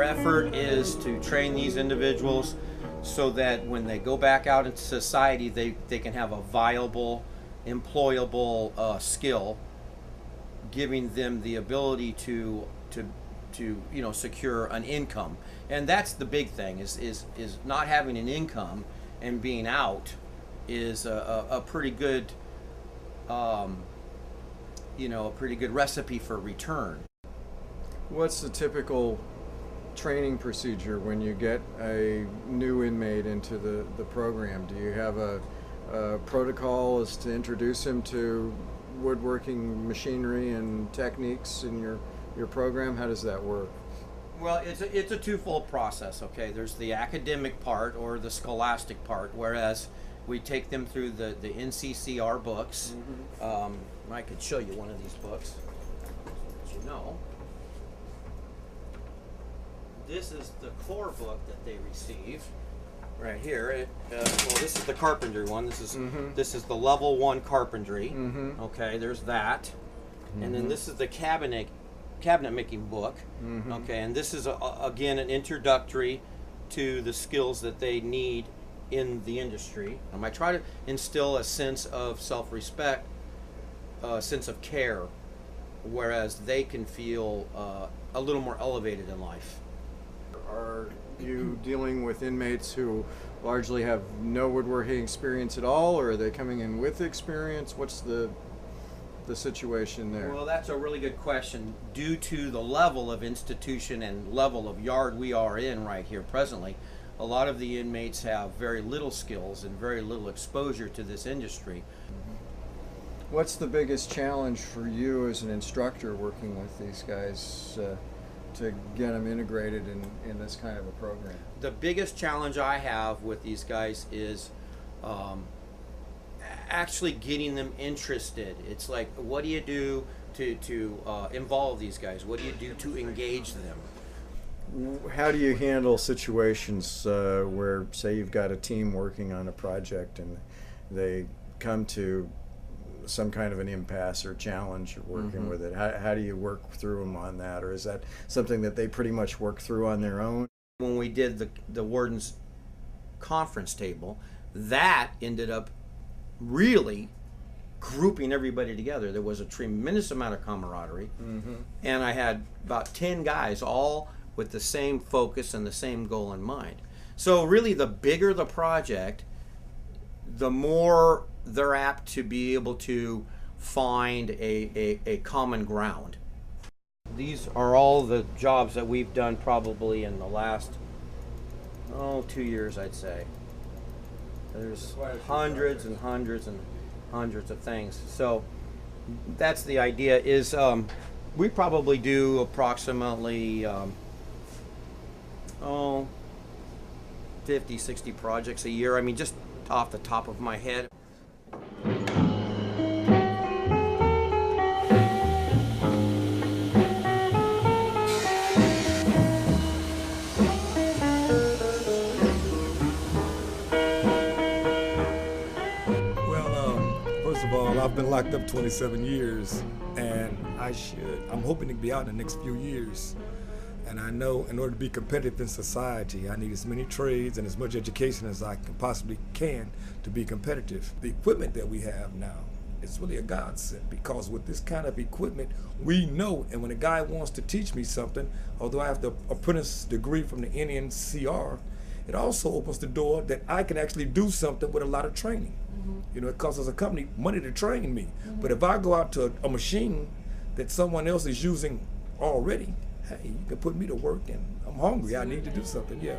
effort is to train these individuals so that when they go back out into society, they can have a viable, employable skill, giving them the ability to secure an income. And that's the big thing, is not having an income and being out is a pretty good a pretty good recipe for return. What's the typical training procedure when you get a new inmate into the program? Do you have a protocol as to introduce him to woodworking machinery and techniques in your program? How does that work? Well, it's a twofold process, okay? There's the academic part or the scholastic part, whereas we take them through the NCCR books. I could show you one of these books, so you know. This is the core book that they receive right here. Well, this is the carpentry one. This is the level 1 carpentry. Okay, there's that. And then this is the cabinet making book. Okay, and this is again an introductory to the skills that they need in the industry. I try to instill a sense of self-respect, a sense of care, whereas they can feel a little more elevated in life. Are you dealing with inmates who largely have no woodworking experience at all, or are they coming in with experience? What's the situation there? Well, that's a really good question. Due to the level of institution and level of yard we are in right here presently, a lot of the inmates have very little skills and very little exposure to this industry. What's the biggest challenge for you as an instructor working with these guys to get them integrated in this kind of a program? The biggest challenge I have with these guys is actually getting them interested. It's like, what do you do to involve these guys? What do you do to engage them? How do you handle situations where, say, you've got a team working on a project and they come to some kind of an impasse or challenge working with it? How do you work through them on that, or is that something that they pretty much work through on their own? When we did the warden's conference table, that ended up really grouping everybody together. There was a tremendous amount of camaraderie, and I had about 10 guys all with the same focus and the same goal in mind. So really, the bigger the project, the more they're apt to be able to find a common ground. These are all the jobs that we've done probably in the last 2 years, I'd say. There's hundreds and hundreds and hundreds of things. So that's the idea, is we probably do approximately 50, 60 projects a year. I mean, just off the top of my head. First of all, I've been locked up 27 years, and I'm hoping to be out in the next few years. And I know in order to be competitive in society, I need as many trades and as much education as I possibly can to be competitive. The equipment that we have now is really a godsend, because with this kind of equipment, we know, and when a guy wants to teach me something, although I have the apprentice degree from the NCCR, it also opens the door that I can actually do something with a lot of training. You know, it costs us a company money to train me. But if I go out to a machine that someone else is using already, hey, you can put me to work, and I'm hungry. I need to do something, yeah.